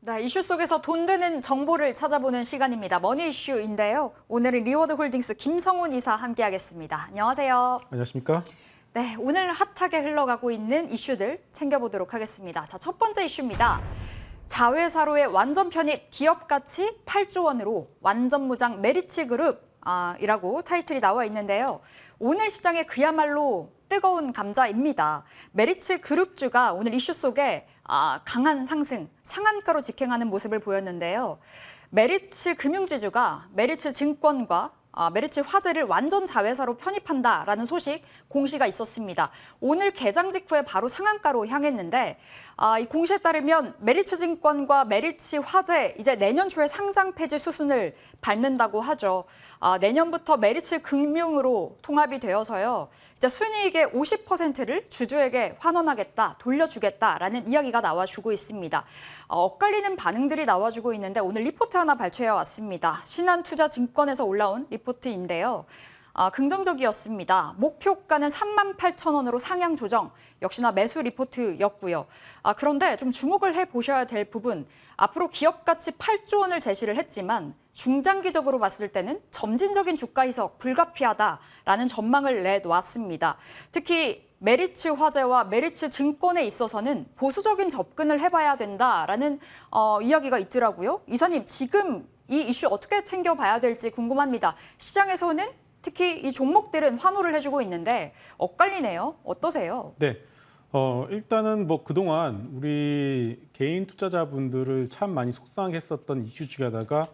네, 이슈 속에서 돈 되는 정보를 찾아보는 시간입니다. 머니 이슈인데요. 오늘은 리워드 홀딩스 김성훈 이사 함께하겠습니다. 안녕하세요. 안녕하십니까? 네, 오늘 핫하게 흘러가고 있는 이슈들 챙겨보도록 하겠습니다. 자, 첫 번째 이슈입니다. 자회사로의 완전 편입, 기업 가치 8조 원으로 완전 무장 메리츠 그룹이라고 타이틀이 나와 있는데요. 오늘 시장에 그야말로 뜨거운 감자입니다. 메리츠 그룹주가 오늘 이슈 속에 강한 상승, 상한가로 직행하는 모습을 보였는데요. 메리츠 금융지주가 메리츠 증권과 메리츠 화재를 완전 자회사로 편입한다라는 소식 공시가 있었습니다. 오늘 개장 직후에 바로 상한가로 향했는데 이 공시에 따르면 메리츠 증권과 메리츠 화재 이제 내년 초에 상장 폐지 수순을 밟는다고 하죠. 내년부터 메리츠 금융으로 통합이 되어서요. 이제 순이익의 50%를 주주에게 환원하겠다, 돌려주겠다라는 이야기가 나와주고 있습니다. 엇갈리는 반응들이 나와주고 있는데 오늘 리포트 하나 발췌해 왔습니다. 신한투자증권에서 올라온 리포트인데요. 긍정적이었습니다. 목표가는 38,000원으로 상향 조정, 역시나 매수 리포트였고요. 그런데 좀 주목을 해보셔야 될 부분, 앞으로 기업 가치 8조 원을 제시를 했지만 중장기적으로 봤을 때는 점진적인 주가 희석 불가피하다라는 전망을 내놓았습니다. 특히 메리츠 화재와 메리츠 증권에 있어서는 보수적인 접근을 해봐야 된다라는 이야기가 있더라고요. 이사님, 지금 이 이슈 어떻게 챙겨봐야 될지 궁금합니다. 시장에서는 특히 이 종목들은 환호를 해주고 있는데 엇갈리네요. 어떠세요? 네. 일단은 뭐 그동안 우리 개인 투자자분들을 참 많이 속상하게 했었던 이슈 중에 하나가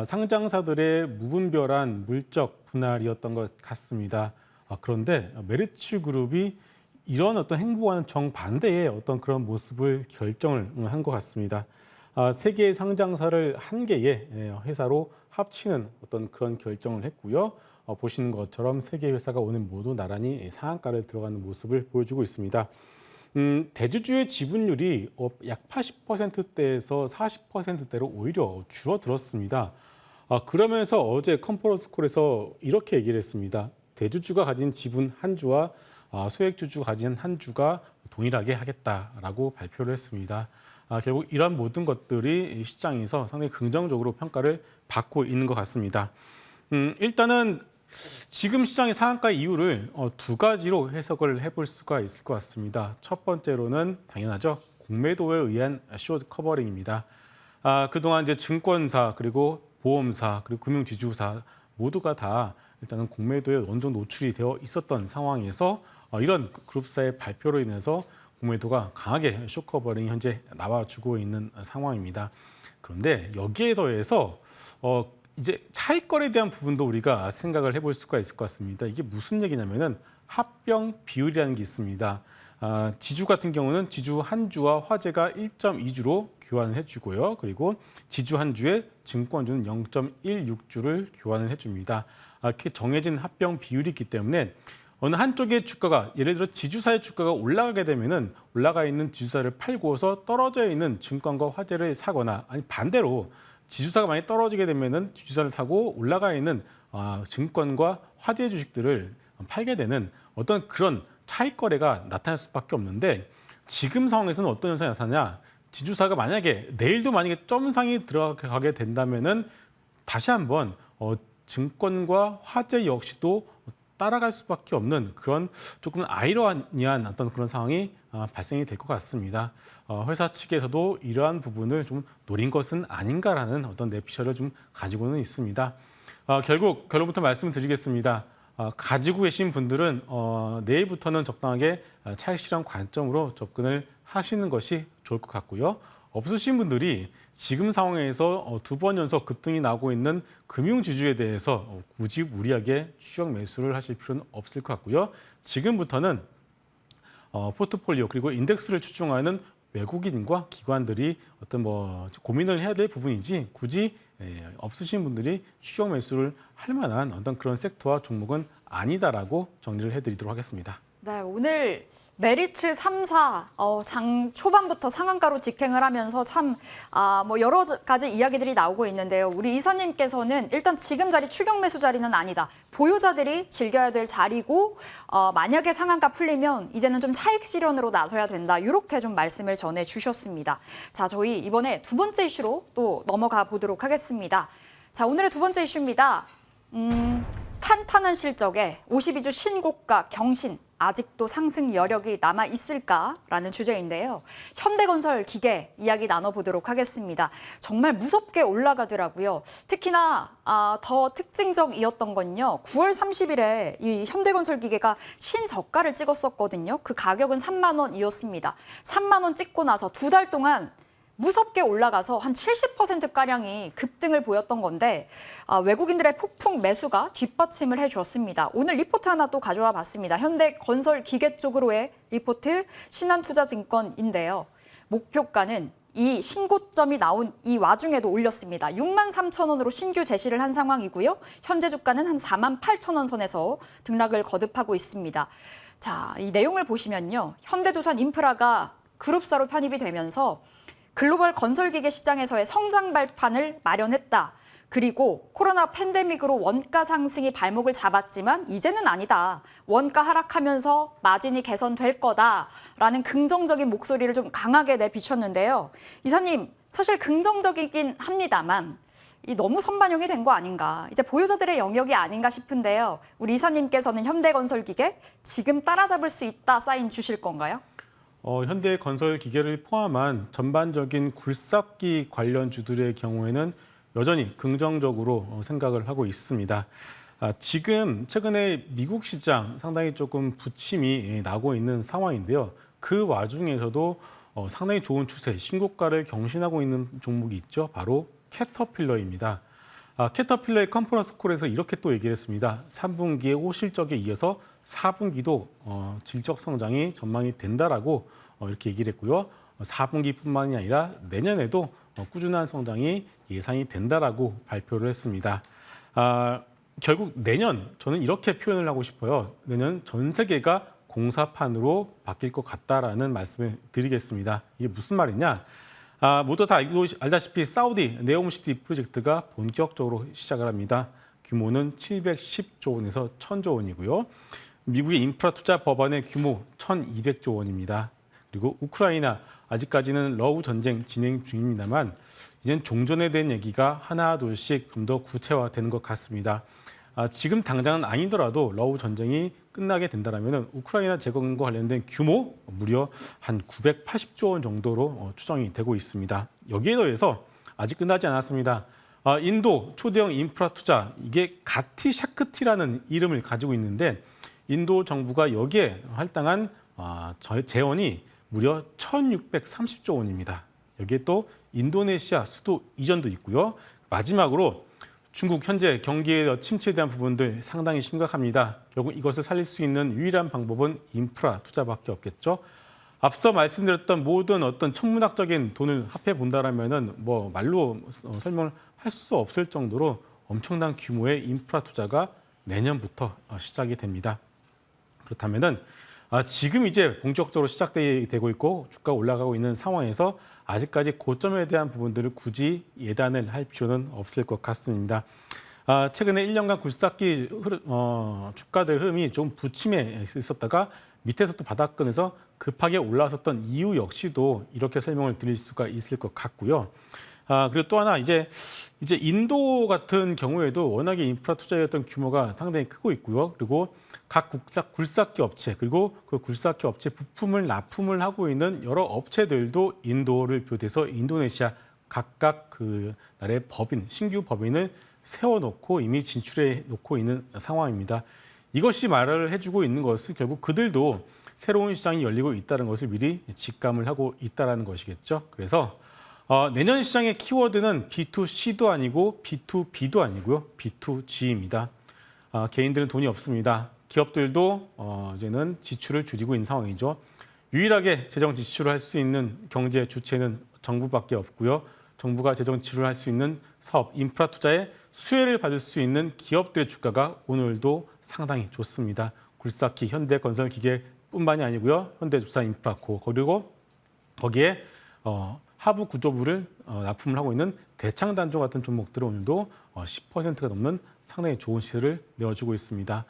상장사들의 무분별한 물적 분할이었던 것 같습니다. 그런데 메리츠 그룹이 이런 어떤 행보와는 정반대의 어떤 그런 모습을 결정을 한 것 같습니다. 세 개의 상장사를 한 개의 회사로 합치는 어떤 그런 결정을 했고요. 보시는 것처럼 세 개의 회사가 오늘 모두 나란히 상한가를 들어가는 모습을 보여주고 있습니다. 대주주의 지분율이 약 80%대에서 40%대로 오히려 줄어들었습니다. 그러면서 어제 컨퍼런스 콜에서 이렇게 얘기를 했습니다. 대주주가 가진 지분 한 주와 소액주주가 가진 한 주가 동일하게 하겠다라고 발표를 했습니다. 결국 이러한 모든 것들이 시장에서 상당히 긍정적으로 평가를 받고 있는 것 같습니다. 일단은 지금 시장의 상한가 이유를 두 가지로 해석을 해볼 수가 있을 것 같습니다. 첫 번째로는 당연하죠. 공매도에 의한 숏 커버링입니다. 그동안 이제 증권사 그리고 보험사 그리고 금융지주사 모두가 다 일단은 공매도에 어느 정도 노출이 되어 있었던 상황에서 이런 그룹사의 발표로 인해서 공매도가 강하게 숏 커버링이 현재 나와주고 있는 상황입니다. 그런데 여기에 더해서 이제 차익거래에 대한 부분도 우리가 생각을 해볼 수가 있을 것 같습니다. 이게 무슨 얘기냐면은 합병 비율이라는 게 있습니다. 지주 같은 경우는 지주 한 주와 화재가 1.2주로 교환을 해주고요. 그리고 지주 한 주에 증권주는 0.16주를 교환을 해줍니다. 이렇게 정해진 합병 비율이 있기 때문에 어느 한쪽의 주가가 예를 들어 지주사의 주가가 올라가게 되면은 올라가 있는 지주사를 팔고서 떨어져 있는 증권과 화재를 사거나 아니 반대로 지주사가 많이 떨어지게 되면은 지주사를 사고 올라가 있는 증권과 화재 주식들을 팔게 되는 어떤 그런 차익 거래가 나타날 수밖에 없는데 지금 상황에서는 어떤 현상이 나타나냐? 지주사가 만약에 내일도 만약에 점상이 들어가게 된다면은 다시 한번 증권과 화재 역시도 따라갈 수밖에 없는 그런 조금 아이러니한 어떤 그런 상황이 발생이 될 것 같습니다. 회사 측에서도 이러한 부분을 좀 노린 것은 아닌가라는 어떤 내피셜을 좀 가지고는 있습니다. 결국 결론부터 말씀드리겠습니다. 가지고 계신 분들은 내일부터는 적당하게 차익 실현 관점으로 접근을 하시는 것이 좋을 것 같고요. 없으신 분들이 지금 상황에서 두 번 연속 급등이 나오고 있는 금융지주에 대해서 굳이 무리하게 추격 매수를 하실 필요는 없을 것 같고요. 지금부터는 포트폴리오 그리고 인덱스를 추종하는 외국인과 기관들이 어떤 고민을 해야 될 부분이지 굳이 없으신 분들이 추격 매수를 할 만한 어떤 그런 섹터와 종목은 아니다라고 정리를 해드리도록 하겠습니다. 네, 오늘 메리츠 3사 장 초반부터 상한가로 직행을 하면서 참 뭐 여러 가지 이야기들이 나오고 있는데요. 우리 이사님께서는 일단 지금 자리 추격 매수 자리는 아니다. 보유자들이 즐겨야 될 자리고 만약에 상한가 풀리면 이제는 좀 차익 실현으로 나서야 된다. 이렇게 좀 말씀을 전해 주셨습니다. 자, 저희 이번에 두 번째 이슈로 또 넘어가 보도록 하겠습니다. 자, 오늘의 두 번째 이슈입니다. 탄탄한 실적에 52주 신고가 경신 아직도 상승 여력이 남아 있을까라는 주제인데요. 현대건설 기계 이야기 나눠보도록 하겠습니다. 정말 무섭게 올라가더라고요. 특히나 더 특징적이었던 건요. 9월 30일에 이 현대건설 기계가 신저가를 찍었었거든요. 그 가격은 3만 원이었습니다. 3만 원 찍고 나서 두 달 동안 무섭게 올라가서 한 70%가량이 급등을 보였던 건데 외국인들의 폭풍 매수가 뒷받침을 해주었습니다. 오늘 리포트 하나 또 가져와 봤습니다. 현대건설 기계 쪽으로의 리포트 신한투자증권인데요. 목표가는 이 신고점이 나온 이 와중에도 올렸습니다. 6만 3천 원으로 신규 제시를 한 상황이고요. 현재 주가는 한 4만 8천 원 선에서 등락을 거듭하고 있습니다. 자, 이 내용을 보시면요. 현대두산 인프라가 그룹사로 편입이 되면서 글로벌 건설기계 시장에서의 성장 발판을 마련했다. 그리고 코로나 팬데믹으로 원가 상승이 발목을 잡았지만 이제는 아니다. 원가 하락하면서 마진이 개선될 거다라는 긍정적인 목소리를 좀 강하게 내비쳤는데요. 이사님, 사실 긍정적이긴 합니다만 이 너무 선반영이 된 거 아닌가. 이제 보유자들의 영역이 아닌가 싶은데요. 우리 이사님께서는 현대건설기계 지금 따라잡을 수 있다 사인 주실 건가요? 현대건설기계를 포함한 전반적인 굴삭기 관련주들의 경우에는 여전히 긍정적으로 생각을 하고 있습니다. 지금 최근에 미국 시장 상당히 조금 부침이 나고 있는 상황인데요. 그 와중에서도 상당히 좋은 추세, 신고가를 경신하고 있는 종목이 있죠. 바로 캐터필러입니다. 캐터필러의 컨퍼런스 콜에서 이렇게 또 얘기를 했습니다. 3분기의 호실적에 이어서 4분기도 질적 성장이 전망이 된다라고 이렇게 얘기를 했고요. 4분기뿐만이 아니라 내년에도 꾸준한 성장이 예상이 된다라고 발표를 했습니다. 결국 내년 저는 이렇게 표현을 하고 싶어요. 내년 전 세계가 공사판으로 바뀔 것 같다라는 말씀을 드리겠습니다. 이게 무슨 말이냐? 모두 다 알다시피 사우디 네옴시티 프로젝트가 본격적으로 시작을 합니다. 규모는 710조 원에서 1000조 원이고요. 미국의 인프라 투자 법안의 규모 1200조 원입니다. 그리고 우크라이나 아직까지는 러우 전쟁 진행 중입니다만 이젠 종전에 대한 얘기가 하나 둘씩 좀 더 구체화되는 것 같습니다. 지금 당장은 아니더라도 러우 전쟁이 끝나게 된다면 우크라이나 재건과 관련된 규모 무려 한 980조 원 정도로 추정이 되고 있습니다. 여기에 더해서 아직 끝나지 않았습니다. 인도 초대형 인프라 투자, 이게 가티 샤크티라는 이름을 가지고 있는데 인도 정부가 여기에 할당한 재원이 무려 1630조 원입니다. 여기에 또 인도네시아 수도 이전도 있고요. 마지막으로 중국 현재 경기의 침체에 대한 부분들 상당히 심각합니다. 결국 이것을 살릴 수 있는 유일한 방법은 인프라 투자밖에 없겠죠. 앞서 말씀드렸던 모든 어떤 천문학적인 돈을 합해 본다라면은 뭐 말로 설명을 할 수 없을 정도로 엄청난 규모의 인프라 투자가 내년부터 시작이 됩니다. 그렇다면은 지금 이제 본격적으로 시작되고 있고 주가가 올라가고 있는 상황에서 아직까지 고점에 대한 부분들을 굳이 예단을 할 필요는 없을 것 같습니다. 최근에 1년간 굴삭기 주가들 흐름이 좀 부침에 있었다가 밑에서 또 바닥권에서 급하게 올라섰던 이유 역시도 이렇게 설명을 드릴 수가 있을 것 같고요. 그리고 또 하나 이제 인도 같은 경우에도 워낙에 인프라 투자의 어떤 규모가 상당히 크고 있고요. 그리고 각 굴삭기 업체 그리고 그 굴삭기 업체 부품을 납품을 하고 있는 여러 업체들도 인도를 비롯해서 인도네시아 각각 그 나라의 법인, 신규 법인을 세워놓고 이미 진출해 놓고 있는 상황입니다. 이것이 말을 해주고 있는 것은 결국 그들도 새로운 시장이 열리고 있다는 것을 미리 직감을 하고 있다는 것이겠죠. 그래서 내년 시장의 키워드는 B2C도 아니고 B2B도 아니고요. B2G입니다. 개인들은 돈이 없습니다. 기업들도 이제는 지출을 줄이고 있는 상황이죠. 유일하게 재정 지출을 할 수 있는 경제 주체는 정부밖에 없고요. 정부가 재정 지출을 할 수 있는 사업, 인프라 투자에 수혜를 받을 수 있는 기업들의 주가가 오늘도 상당히 좋습니다. 굴삭기, 현대건설기계 뿐만이 아니고요. 현대두산인프라코 그리고 거기에 하부 구조부를 납품을 하고 있는 대창단조 같은 종목들은 오늘도 10%가 넘는 상당히 좋은 시세를 내어주고 있습니다.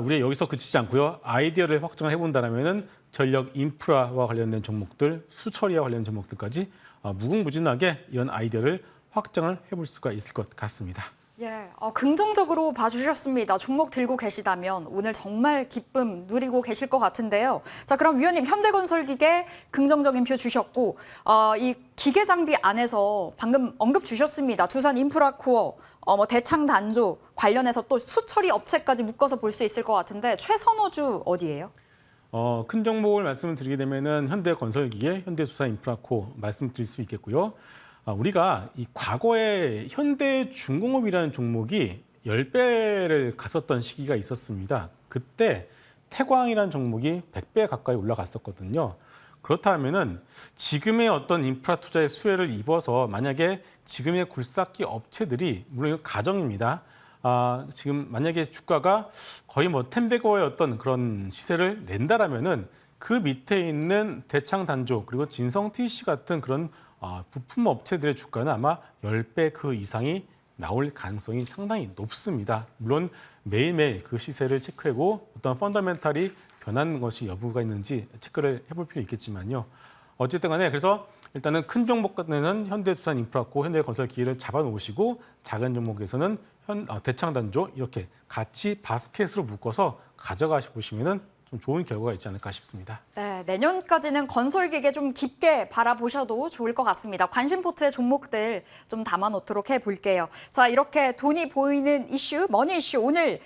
우리 여기서 그치지 않고요. 아이디어를 확장을 해본다면은 전력 인프라와 관련된 종목들, 수처리와 관련된 종목들까지 무궁무진하게 이런 아이디어를 확장을 해볼 수가 있을 것 같습니다. 예, 긍정적으로 봐주셨습니다. 종목 들고 계시다면 오늘 정말 기쁨 누리고 계실 것 같은데요. 자, 그럼 위원님 현대건설기계 긍정적인 표 주셨고 이 기계 장비 안에서 방금 언급 주셨습니다. 두산 인프라코어, 대창 단조 관련해서 또 수처리 업체까지 묶어서 볼 수 있을 것 같은데 최선호주 어디예요? 큰 종목을 말씀을 드리게 되면은 현대건설기계, 현대두산인프라코 말씀드릴 수 있겠고요. 우리가 이 과거에 현대중공업이라는 종목이 10배를 갔었던 시기가 있었습니다. 그때 태광이라는 종목이 100배 가까이 올라갔었거든요. 그렇다면은 지금의 어떤 인프라 투자의 수혜를 입어서 만약에 지금의 굴삭기 업체들이 물론 이건 가정입니다. 지금 만약에 주가가 거의 뭐 텐베거의 어떤 그런 시세를 낸다라면은 그 밑에 있는 대창단조 그리고 진성TC 같은 그런 부품 업체들의 주가는 아마 10배 그 이상이 나올 가능성이 상당히 높습니다. 물론 매일매일 그 시세를 체크하고 어떤 펀더멘탈이 변하는 것이 여부가 있는지 체크를 해볼 필요 있겠지만요. 어쨌든 간에 그래서 일단은 큰 종목에는 현대두산인프라코, 현대건설기계를 잡아놓으시고 작은 종목에서는 대창단조 이렇게 같이 바스켓으로 묶어서 가져가시 보시면은 좀 좋은 결과가 있지 않을까 싶습니다. 네, 내년까지는 건설기계 좀 깊게 바라보셔도 좋을 것 같습니다. 관심 포트의 종목들 좀 담아놓도록 해볼게요. 자, 이렇게 돈이 보이는 이슈, 머니 이슈 오늘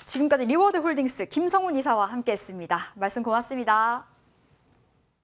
지금까지 리워드홀딩스 김성훈 이사와 함께했습니다. 말씀 고맙습니다.